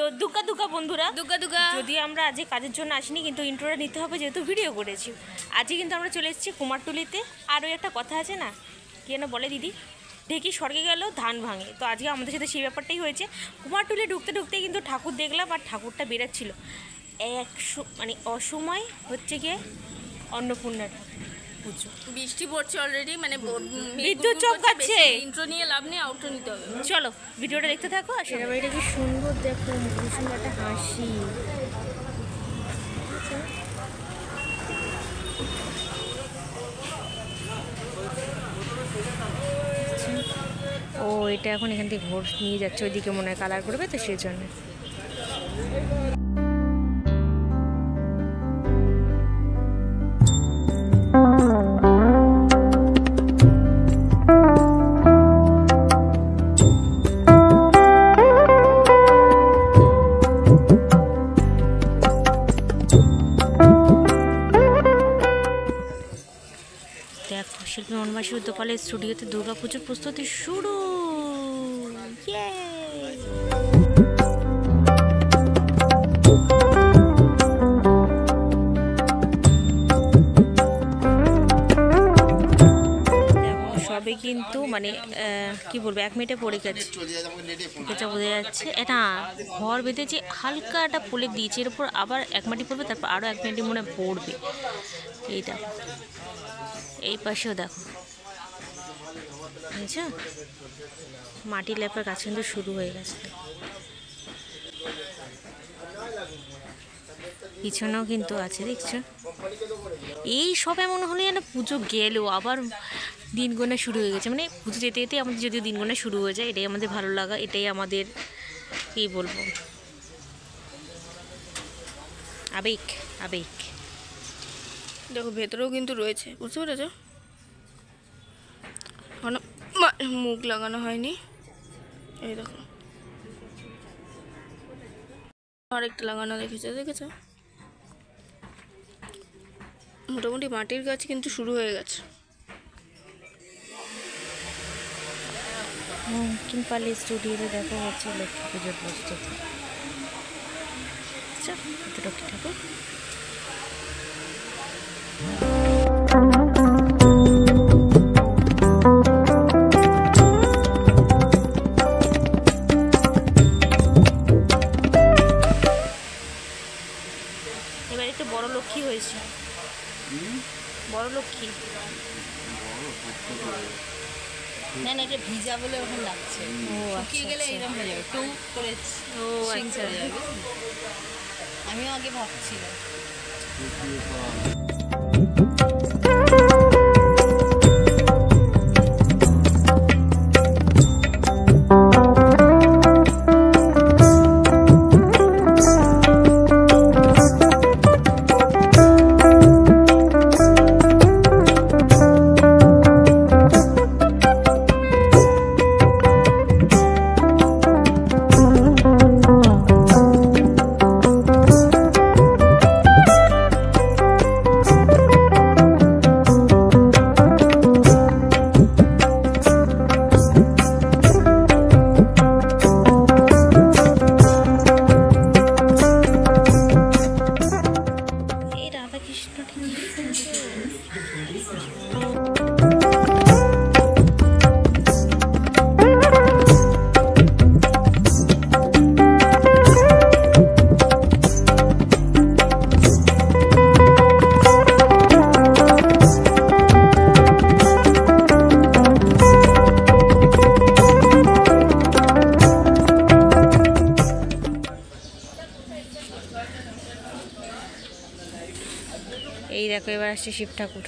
তো দুগ্গা দুগ্গা বন্ধুরা, দুগ্গা দুগ্গা, যদি আমরা আজকে কাজের জন্য আসিনি, কিন্তু ইন্ট্রোটা নিতে হবে যেহেতু ভিডিও করেছি। আজকে কিন্তু আমরা চলে এসেছি কুমারটুলিতে। আর ওই একটা কথা আছে না, কি যেন বলে দিদি, ঢেকি স্বর্গে গেল ধান ভাঙে। তো আজকে আমাদের সাথে সেই ব্যাপারটাই হয়েছে। কুমারটুলি ঢুকতে ঢুকতে কিন্তু ঠাকুর দেখলাম, আর ঠাকুরটা বেরাচ্ছিল মানে অসময় হচ্ছে গিয়ে অন্নপূর্ণার পুজো। বৃষ্টি পড়ছে অলরেডি, মানে বিদ্যুৎ চমকাচ্ছে। ইন্ট্রো নিয়ে লাভ নেই, আউটরো নিতে হবে। চলো ভিডিওটা দেখতে থাকো। আর সেটা বাড়িটা কি সুন্দর, দেখো কি সুন্দর একটা হাসি। ও এটা এখন এখান থেকে ঘোর নিয়ে যাচ্ছে, ওইদিকে মনে হয় কালার করবে, তো সেই জন্য। দেখো শিল্পী মনবাসী উদ্যোপালের স্টুডিওতে দুর্গাপুজোর প্রস্তুতি শুরু। সবে কিন্তু মানে কি বলবো, 1 মিনিটে পড়ে গেছে, এটা বোঝা যাচ্ছে। এটা ঘর বেঁধেছে, হালকা একটা পোলে দিয়েছে, এর উপর আবার 1 মিনিট পড়বে, তারপর আরও 1 মিনিট মনে পড়বে। এইটা এই পাশেও দেখো, বুঝছো, মাটি লেপার কাজ কিন্তু শুরু হয়ে গেছে। পিছনেও কিন্তু আছে, দেখছো। এই সব এমন হলে যেন পুজো গেলেও আবার দিন গোনা শুরু হয়ে গেছে। মানে পুজো যেতে যেতে আমাদের যদিও দিন গোনা শুরু হয়ে যায়, এটাই আমাদের ভালো লাগা, এটাই আমাদের কী বলবো, আবেগ আবেগ। দেখো ভেতরেও কিন্তু রয়েছে, বুঝতে পেরেছ, মুখ লাগানো হয়নি। এই দেখো আরেকটা লাগানো, দেখেছো। মোটামুটি মাটির গাছ কিন্তু শুরু হয়ে গেছে। কিম্পালি স্টুডিওতে দেখো হচ্ছে লক্ষ্মী পুজোর প্রস্তুতি। আচ্ছা লক্ষ্মী ঠাকুর এবার একটু বড় লক্ষ্মী হয়েছে, বড় লক্ষ্মী। না না, এটা ভিজা বলে ওখানে লাগছে, শুকিয়ে গেলে এরকম হয়ে যাবে, টু করে আচ্ছা হয়ে যাবে। আমিও আগে ভাবছিলাম। এই দেখো এবার আসছে শিব ঠাকুর।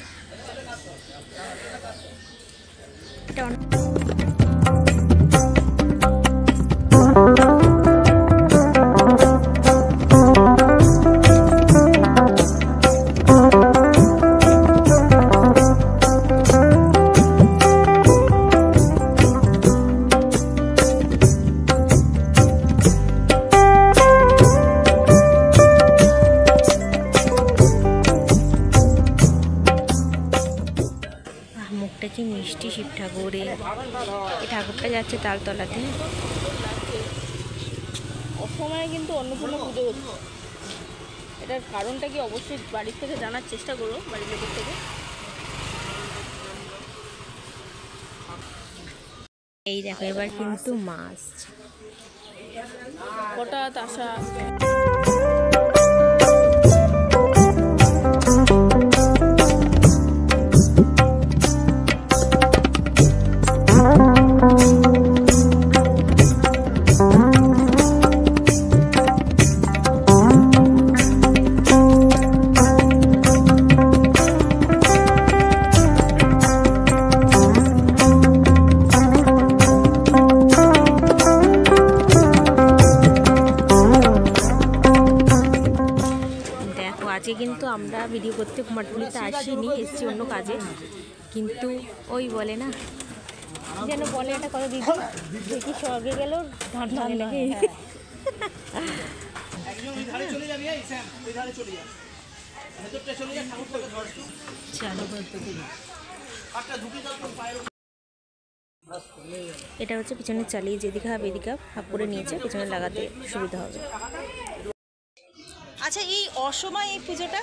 মুখটা কি মিষ্টি শিব ঠাকুরের। এই ঠাকুরটা যাচ্ছে তালতলাতে। সময় কিন্তু অন্নপূর্ণা পুজো হচ্ছে। এটার কারণটা কি অবশ্যই বাড়ির থেকে জানার চেষ্টা করো, বাড়ির লোকের থেকে। এই দেখো এবার কিন্তু মাছ হঠাৎ আসা। আজকে কিন্তু আমরা ভিডিও করতে কুমারটুলিতে আসিনি, এসেছি অন্য কাজে। কিন্তু ওই বলে না যেন বলে একটা কথা, দিদি দেখি স্বর্গে গেল ধান ধানে নাকি। এটা হচ্ছে পিছনে চালিয়ে যেদিকে হাফ এদিকে হাফ করে নিয়েছে, পিছনে লাগাতে সুবিধা হবে। আচ্ছা, এই অসময় এই পুজোটা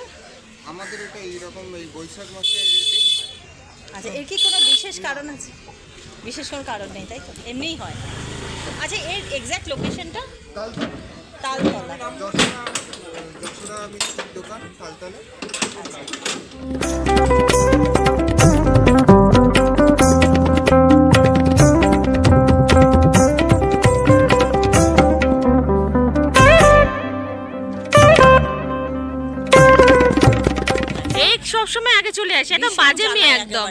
আমাদের এটা এইরকম এই বৈশাখ মাসের। আচ্ছা, এর কি কোনো বিশেষ কারণ আছে? বিশেষ কোনো কারণ নেই, তাই তো? এমনিই হয়। আচ্ছা, এর এক্স্যাক্ট লোকেশনটা? তালতলা। যশোদা মিষ্টির দোকান, তালতলা। সবসময় আগে চলে আসে, একদম বাজে মেয়ে একদম।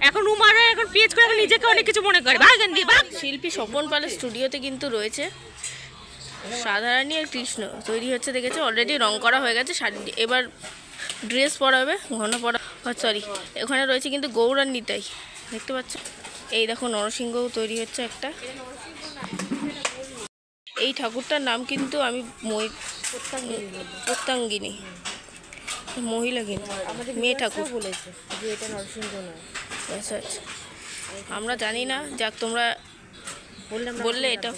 এখন উমারা এখন পিএইচ করে নিজেকে অনেক কিছু মনে করে। শিল্পী স্বপন পালের স্টুডিওতে কিন্তু রয়েছে সাধারানী আর কৃষ্ণ তৈরি হচ্ছে, দেখেছে অলরেডি রং করা হয়ে গেছে। শাড়ি এবার ড্রেস পরাবে, ঘন পরা, সরি ওখানে রয়েছে কিন্তু গৌর আর নিতাই, দেখতে পাচ্ছ। এই দেখো নরসিংহ তৈরি হচ্ছে একটা। এই ঠাকুরটার নাম কিন্তু আমি প্রত্যাঙ্গিনী, মহিলা কিন্তু মেয়ে ঠাকুর বলেছে যে এটা নরসিংহ নয়। আচ্ছা আচ্ছা, আমরা জানি না, যাক তোমরা বললে এটা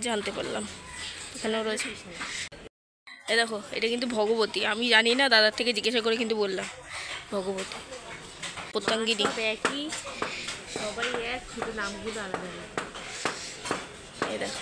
জানতে পারলাম। এখানেও রয়েছে, এ দেখো এটা কিন্তু ভগবতী, আমি জানি না, দাদার থেকে জিজ্ঞাসা করে কিন্তু বললাম ভগবতী। প্রত্যাঙ্গিনী একই, সবাই এক, শুধু নামগুলো আলাদা। এই দেখো